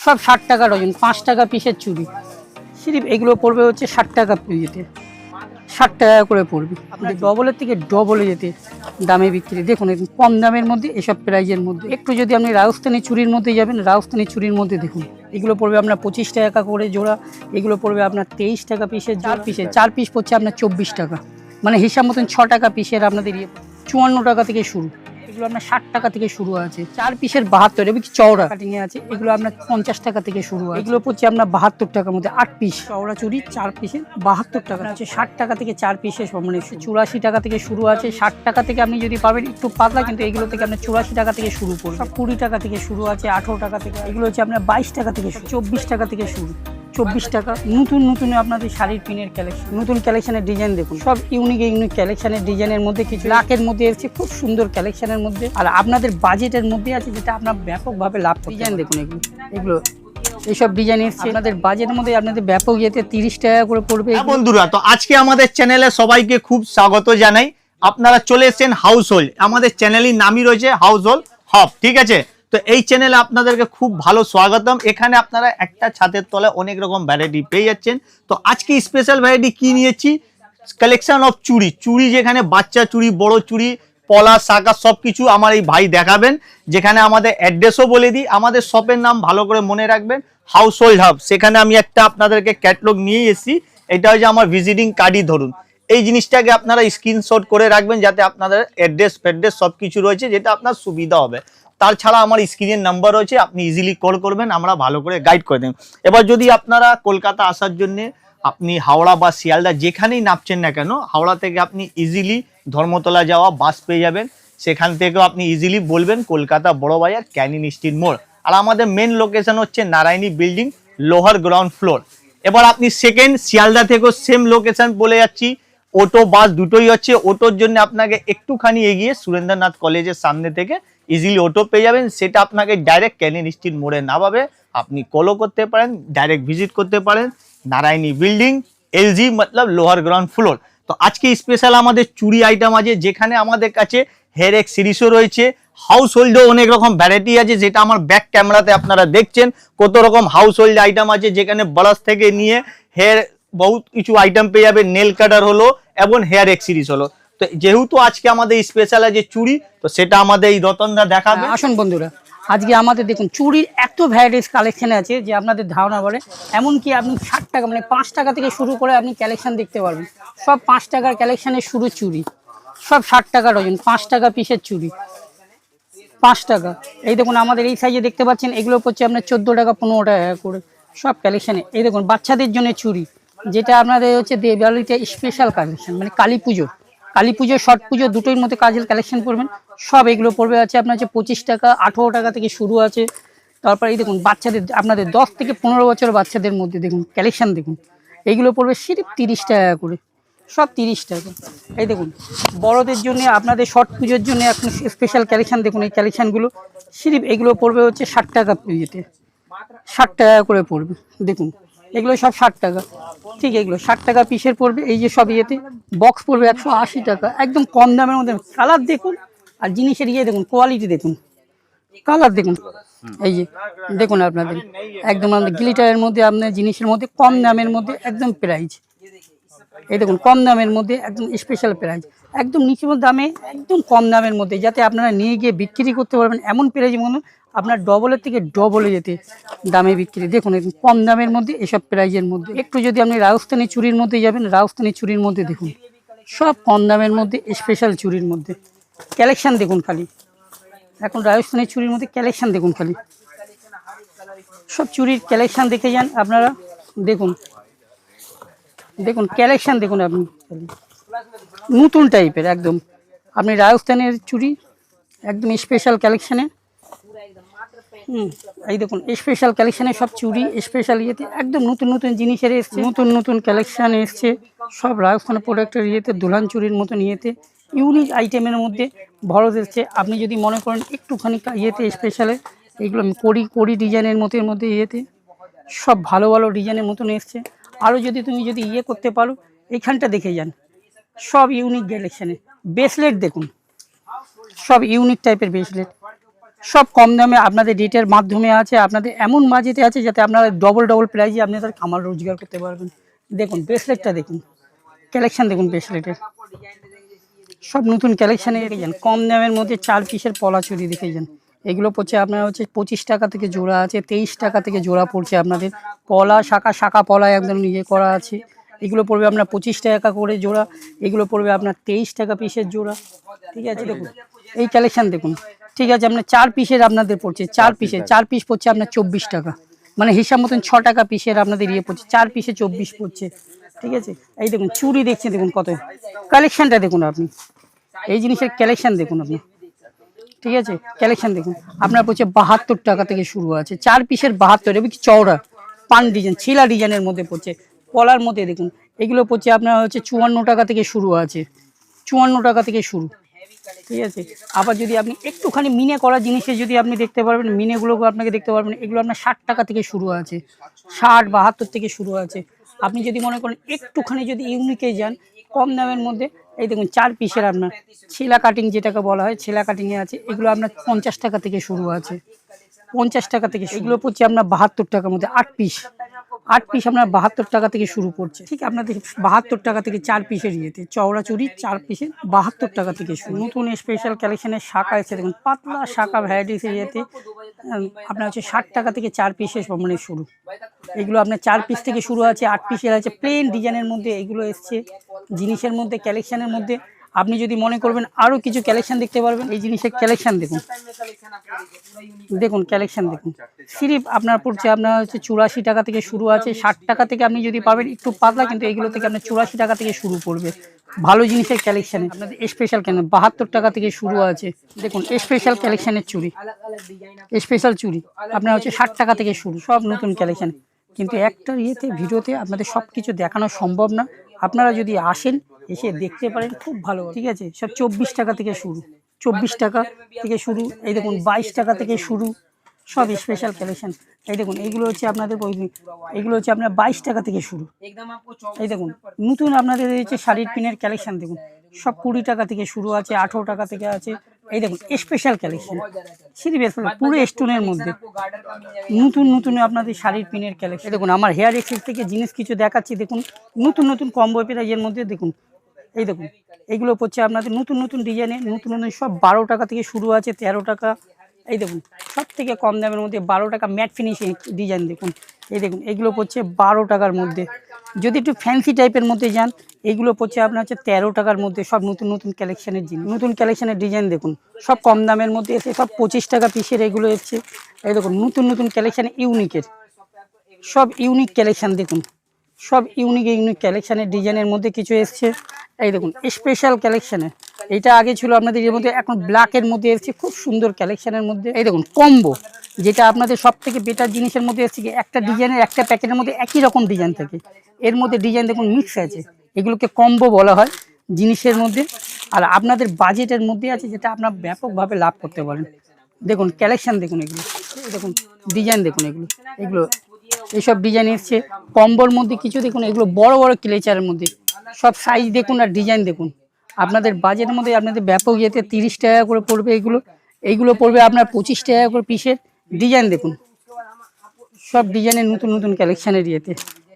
সব 60 টাকা ডজন, 5 টাকা পিসের চুড়ি। সিরিপ এগুলো পড়বে হচ্ছে 60 টাকা পিসেতে, 60 টাকা করে পড়বে। আপনি ডবলের থেকে ডবলে যেতে দামে বিক্রি। দেখুন কম দামের মধ্যে এসব প্রাইজের মধ্যে। একটু যদি আপনি রাজস্থানি চুরির মধ্যে যাবেন, রাজস্থানি চুরির মধ্যে দেখুন এগুলো পড়বে আপনার 25 টাকা করে জোড়া। এগুলো পড়বে আপনার 23 টাকা পিসের, 4 পিস পড়ছে আপনার 24 টাকা, মানে হিসাব মতন 6 টাকা পিসের আপনাদের 54 টাকা থেকে শুরু। এগুলো আপনার 60 টাকা থেকে শুরু আছে। 4 পিসের 72, এবং চওড়া কাটিং এ আছে, এগুলো আপনার 50 টাকা থেকে শুরু আছে। এগুলো পড়ছে আপনার 72 টাকার মধ্যে 8 পিস চওড়া চুড়ি, 4 পিসের 72 টাকা আছে। 60 টাকা থেকে 4 পিসের মানে 84 টাকা থেকে শুরু আছে। 60 টাকা থেকে আপনি যদি পাবেন একটু পাতলা, কিন্তু এগুলো থেকে আপনার 84 টাকা থেকে শুরু করবে। সব 20 টাকা থেকে শুরু আছে, 18 টাকা থেকে। এগুলো হচ্ছে আপনার 22 টাকা থেকে, 24 টাকা থেকে শুরু, 24 টাকা। নতুন আপনাদের শাড়ির পিনের কালেকশন, নতুন কালেকশনের ডিজাইন দেখুন, সব ইউনিক কালেকশনের ডিজাইনের মধ্যে, কিছু লাখের মধ্যে এসেছে, খুব সুন্দর কালেকশনের মধ্যে, আর আপনাদের বাজেটের মধ্যে আছে, যেটা আপনার ব্যাপকভাবে লাভ। ডিজাইন দেখুন এগুলো এইসব ডিজাইন এসেছে আপনাদের বাজেটের মধ্যে, আপনাদের ব্যাপক ইয়েতে 30 টাকা করে পড়বে। বন্ধুরা, তো আজকে আমাদের চ্যানেলে সবাইকে খুব স্বাগত জানাই। আপনারা চলে এসেছেন হাউস হোল্ড, আমাদের চ্যানেলের নামই রয়েছে হাউস হোল্ড হব, ঠিক আছে। তো এই চ্যানেলে আপনাদেরকে খুব ভালো স্বাগতম। এখানে আপনারা একটা ছাদের তলায় অনেক রকম ভ্যারাইটি পেয়ে যাচ্ছেন। তো আজকে স্পেশাল ভ্যারাইটি কি নিয়েছি, কালেকশন অফ চুড়ি, যেখানে বাচ্চা চুড়ি, বড় চুড়ি, পলা, শাঁখা সবকিছু আমার এই ভাই দেখাবেন। যেখানে আমাদের অ্যাড্রেসও বলে দিই, আমাদের শপের নাম ভালো করে মনে রাখবেন, হাউস হোল্ড হাব। সেখানে আমি একটা আপনাদেরকে ক্যাটলগ নিয়ে এসেছি, এটা হচ্ছে আমার ভিজিটিং কার্ডই ধরুন। এই জিনিসটাকে আপনারা স্ক্রিনশট করে রাখবেন, যাতে আপনাদের অ্যাড্রেস ফ্যাড্রেস সবকিছু রয়েছে, যেটা আপনার সুবিধা হবে। তাছাড়া আমার স্ক্রিনের নাম্বার রয়েছে, আপনি ইজিলি কল করবেন, আমরা ভালো করে গাইড করে দেব। এবার যদি আপনারা কলকাতা আসার জন্য আপনি হাওড়া বা শিয়ালদা যেখানেই নামছেন না কেন, হাওড়া থেকে আপনি ইজিলি ধর্মতলা যাওয়া বাস পেয়ে যাবেন। সেখান থেকেও আপনি ইজিলি বলবেন কলকাতা বড় বাজার, ক্যানিং স্ট্রিট মোড়। আর আমাদের মেন লোকেশন হচ্ছে নারায়ণী বিল্ডিং, লোহার গ্রাউন্ড ফ্লোর। এবার আপনি সেকেন্ড শিয়ালদা থেকেও সেম লোকেশন বলে যাচ্ছি, অটো বাস দুটোই হচ্ছে। অটোর জন্য আপনাকে একটুখানি এগিয়ে সুরেন্দ্রনাথ কলেজের সামনে থেকে ইজিলি অটো পেয়ে যাবেন। সেটা আপনাকে ডাইরেক্ট ক্যানিং স্ট্রিট মোড়ে নামাবে। আপনি কলও করতে পারেন, ডাইরেক্ট ভিজিট করতে পারেন নারায়ণী বিল্ডিং, এলজি মতলব লোহার গ্রাউন্ড ফ্লোর। তো আজকে স্পেশাল আমাদের চুড়ি আইটেম আছে, যেখানে আমাদের কাছে হেয়ার এক সিরিজও রয়েছে, হাউস হোল্ডেও অনেক রকম ভ্যারাইটি আছে, যেটা আমার ব্যাক ক্যামেরাতে আপনারা দেখছেন কত রকম হাউস হোল্ড আইটেম আছে। যেখানে ব্রাশ থেকে নিয়ে হেয়ার বহুত কিছু আইটেম পেয়ে যাবে, নেল কাটার হলো এবং হেয়ার এক সিরিজ হলো। তো যেহেতু আজকে আমাদের স্পেশাল আছে চুড়ি, তো সেটা আমাদের এই রতনদা দেখাবে। আসুন বন্ধুরা, আজকে আমাদের দেখুন চুড়ির এত ভ্যারাইটিস কালেকশন আছে যে আপনাদের ধারণা বলে। এমনকি আপনি 60 টাকা মানে 5 টাকা থেকে শুরু করে আপনি কালেকশন দেখতে পারবেন। সব 5 টাকার কালেকশনের শুরু চুড়ি, সব 60 টাকা ডজন, 5 টাকা পিসের চুড়ি, 5 টাকা। এই দেখুন আমাদের এই সাইজে দেখতে পাচ্ছেন, এগুলো পড়ছে আপনার 14 টাকা 15 টাকা করে সব কালেকশানে। এই দেখুন বাচ্চাদের জন্য চুড়ি, যেটা আপনাদের হচ্ছে দেওয়ালিতে স্পেশাল কালেকশন, মানে কালী পুজো ছট পুজো দুটোর মধ্যে কাজের কালেকশন করবেন। সব এগুলো পড়বে আছে আপনার হচ্ছে 25 টাকা, 18 টাকা থেকে শুরু আছে। তারপর এই দেখুন বাচ্চাদের, আপনাদের 10 থেকে 15 বছর বাচ্চাদের মধ্যে দেখুন কালেকশন দেখুন, এইগুলো পড়বে সিরিপ 30 টাকা করে, সব 30 টাকা। এই দেখুন বড়দের জন্য, আপনাদের ছট পুজোর জন্য এখন স্পেশাল কালেকশন দেখুন, এই কালেকশানগুলো সিরিপ এগুলো পড়বে হচ্ছে 60 টাকা পিসেতে, 60 টাকা করে পড়বে। দেখুন এগুলো সব 60 টাকা, ঠিক। এগুলো 60 টাকা পিসের পড়বে। এই যে সব ইয়েতে বক্স পড়বে 180 টাকা, একদম কম দামের মধ্যে। কালার দেখুন আর জিনিসের ইয়ে দেখুন, কোয়ালিটি দেখুন, কালার দেখুন। এই যে দেখুন আপনাদের একদম আমাদের গ্লিটারের মধ্যে, আপনার জিনিসের মধ্যে কম দামের মধ্যে একদম প্রাইস। এই দেখুন কম দামের মধ্যে একদম স্পেশাল প্রাইস, একদম নিচু দামে, একদম কম দামের মধ্যে, যাতে আপনারা নিয়ে গিয়ে বিক্রি করতে পারবেন। এমন প্রাইস মনে আপনার ডবলের থেকে ডবলে যেতে দামে বিক্রি। দেখুন কম দামের মধ্যে এসব প্রাইজের মধ্যে। একটু যদি আপনি রাজস্থানি চুরির মধ্যে যাবেন, রাজস্থানি চুরির মধ্যে দেখুন সব কম দামের মধ্যে স্পেশাল চুরির মধ্যে কালেকশান দেখুন খালি। এখন রাজস্থানি চুরির মধ্যে কালেকশান দেখুন খালি, সব চুরির কালেকশান দেখে যান আপনারা। দেখুন কালেকশান দেখুন আপনি, নতুন টাইপের একদম। আপনি রাজস্থানের চুড়ি একদম স্পেশাল কালেকশানে, এই দেখুন স্পেশাল কালেকশানে সব চুড়ি স্পেশাল ইয়েতে একদম নতুন জিনিসের এসছে, নতুন কালেকশান এসছে সব রাজস্থানের প্রোডাক্টের ইয়েতে, দুলহান চুড়ির মতন ইয়েতে ইউনিক আইটেমের মধ্যে ভরত এসছে। আপনি যদি মনে করেন একটুখানি ইয়েতে স্পেশালে, এইগুলো কড়ি ডিজাইনের মধ্যে ইয়েতে সব ভালো ডিজাইনের মতন এসছে। আরও যদি তুমি ইয়ে করতে পারো, এইখানটা দেখে যান সব ইউনিক কালেকশানে। ব্রেসলেট দেখুন, সব ইউনিক টাইপের ব্রেসলেট, সব কম দামে আপনাদের রেটের মাধ্যমে আছে, আপনাদের এমন বাজেটে আছে যাতে আপনারা ডবল প্রাইজে আপনাদের খামার রোজগার করতে পারবেন। দেখুন ব্রেসলেটটা দেখুন, কালেকশন দেখুন ব্রেসলেটের, সব নতুন কালেকশানে দেখেছেন। কম দামের মধ্যে 4 পিসের পলা চুড়ি দেখেছেন। এগুলো পড়ছে আপনার হচ্ছে 25 টাকা থেকে জোড়া আছে, 23 টাকা থেকে জোড়া পড়ছে আপনাদের। পলা শাখা পলা একদম নিজে করা আছে, এগুলো পড়বে আপনার 25 টাকা করে জোড়া, এগুলো পড়বে আপনার 23 টাকা পিসের জোড়া। ঠিক আছে, দেখুন এই কালেকশান দেখুন। ঠিক আছে, আপনার 4 পিসের আপনাদের পড়ছে, 4 পিস পড়ছে আপনার 24 টাকা, মানে হিসাব মতন 6 টাকা পিসের আপনাদের ইয়ে পড়ছে, 4 পিসে 24 পড়ছে। ঠিক আছে, এই দেখুন চুড়ি দেখছেন, দেখুন কত কালেকশানটা দেখুন আপনি, এই জিনিসের কালেকশান দেখুন আপনি। ঠিক আছে, কালেকশান দেখুন আপনার পড়ছে 72 টাকা থেকে শুরু আছে, 4 পিসের 72, এবং চওড়া পান ডিজাইন ছিলা ডিজাইনের মধ্যে পড়ছে। পলার মধ্যে দেখুন এগুলো পড়ছে আপনার হচ্ছে 54 টাকা থেকে শুরু আছে, 54 টাকা থেকে শুরু। ঠিক আছে, আবার যদি আপনি একটুখানি মিনে করা জিনিসে যদি আপনি দেখতে পারবেন, মিনেগুলো আপনাকে দেখতে পারবেন, এগুলো আপনার 60 টাকা থেকে শুরু আছে, 60 72 থেকে শুরু আছে। আপনি যদি মনে করেন একটুখানি যদি ইউনিকে যান কম দামের মধ্যে, এই দেখুন 4 পিসের আপনার ছেলা কাটিং যেটাকে বলা হয়, ছেলা কাটিংয়ে আছে, এগুলো আপনার 50 টাকা থেকে শুরু আছে, 50 টাকা থেকে। এগুলো পড়ছে আপনার 72 টাকার মধ্যে 8 পিস আপনার 72 টাকা থেকে শুরু করছে। ঠিক আপনাদের 72 টাকা থেকে 4 পিসের ইয়েতে চওড়া চুড়ি 4 পিসে 72 টাকা থেকে শুরু। নতুন স্পেশাল কালেকশনের শাখা এসে দেখুন, পাতলা শাখা ভ্যারাইটিস ইয়েতে আপনার হচ্ছে 60 টাকা থেকে 4 পিসের মানে শুরু। এগুলো আপনার 4 পিস থেকে শুরু আছে, 8 পিসের আছে, প্লেন ডিজাইনের মধ্যে এগুলো এসছে। জিনিসের মধ্যে কালেকশনের মধ্যে আপনি যদি মনে করবেন আরও কিছু কালেকশন দেখতে পারবেন, এই জিনিসের কালেকশন দেখুন, দেখুন কালেকশন দেখুন। সিরিপ আপনার পড়ছে আপনার হচ্ছে 84 টাকা থেকে শুরু আছে, 60 টাকা থেকে আপনি যদি পাবেন একটু পাতলা, কিন্তু এগুলো থেকে আপনার 84 টাকা থেকে শুরু পড়বে। ভালো জিনিসের কালেকশানে আপনাদের স্পেশাল কেন 72 টাকা থেকে শুরু আছে। দেখুন স্পেশাল কালেকশানের চুড়ি, স্পেশাল চুড়ি আপনার হচ্ছে 60 টাকা থেকে শুরু, সব নতুন কালেকশান। কিন্তু একটা ইয়েতে ভিডিওতে আপনাদের সব কিছু দেখানো সম্ভব না, আপনারা যদি আসেন এসে দেখতে পারেন খুব ভালো। ঠিক আছে, সব 24 টাকা থেকে শুরু, 24 টাকা থেকে শুরু। এই দেখুন 22 টাকা থেকে শুরু, সব স্পেশাল কালেকশন। এই দেখুন এইগুলো হচ্ছে আপনাদের এগুলো হচ্ছে আপনার 22 টাকা থেকে শুরু। এই দেখুন নতুন আপনাদের হচ্ছে শাড়ির পিনের কালেকশন দেখুন, সব 20 টাকা থেকে শুরু আছে, 18 টাকা থেকে আছে। এই দেখুন স্পেশাল কালেকশন, পুরো স্টোনের মধ্যে নতুন আপনাদের শাড়ির পিনের কালেকশন। দেখুন আমার হেয়ার এক্সেস থেকে জিনিস কিছু দেখাচ্ছি, দেখুন নতুন কম্বো প্রাইজের মধ্যে দেখুন। এই দেখুন এগুলো পড়ছে আপনাদের নতুন ডিজাইনের, নতুন সব 12 টাকা থেকে শুরু আছে, 13 টাকা। এই দেখুন সব থেকে কম দামের মধ্যে 12 টাকা ম্যাট ফিনিশিং ডিজাইন দেখুন। এই দেখুন এগুলো পড়ছে 12 টাকার মধ্যে। যদি একটু ফ্যান্সি টাইপের মধ্যে যান, এগুলো পড়ছে আপনার হচ্ছে 13 টাকার মধ্যে। সব নতুন কালেকশানের জিনিস, নতুন কালেকশানের ডিজাইন দেখুন, সব কম দামের মধ্যে এসে সব 25 টাকা পিসের এগুলো এসছে। এই দেখুন নতুন কালেকশান ইউনিকের, সব ইউনিক কালেকশান দেখুন, সব ইউনিক কালেকশানের ডিজাইনের মধ্যে কিছু এসছে। এই দেখুন স্পেশাল কালেকশানে, এটা আগে ছিল আপনাদের এর মধ্যে, এখন ব্ল্যাকের মধ্যে এসছে খুব সুন্দর কালেকশানের মধ্যে। এই দেখুন কম্বো, যেটা আপনাদের সব থেকে বেটার জিনিসের মধ্যে এসছে, একটা ডিজাইনের একটা প্যাকেটের মধ্যে একই রকম ডিজাইন থাকে, এর মধ্যে ডিজাইন দেখুন মিক্স আছে, এগুলোকে কম্বো বলা হয় জিনিসের মধ্যে। আর আপনাদের বাজেটের মধ্যে আছে, যেটা আপনার ব্যাপকভাবে লাভ করতে পারেন। দেখুন কালেকশান দেখুন, এগুলো দেখুন ডিজাইন দেখুন, এগুলো এইসব ডিজাইন এসছে কম্বোর মধ্যে কিছু দেখুন, এগুলো বড় ক্লেচারের মধ্যে, সব সাইজ দেখুন আর ডিজাইন দেখুন। আপনাদের বাজেটের মধ্যে আপনাদের ব্যাপক ইয়েতে 30 টাকা করে পড়বে এইগুলো পড়বে আপনার 25 টাকা করে পিসের। ডিজাইন দেখুন, সব ডিজাইনের নতুন কালেকশানের ইয়েতে।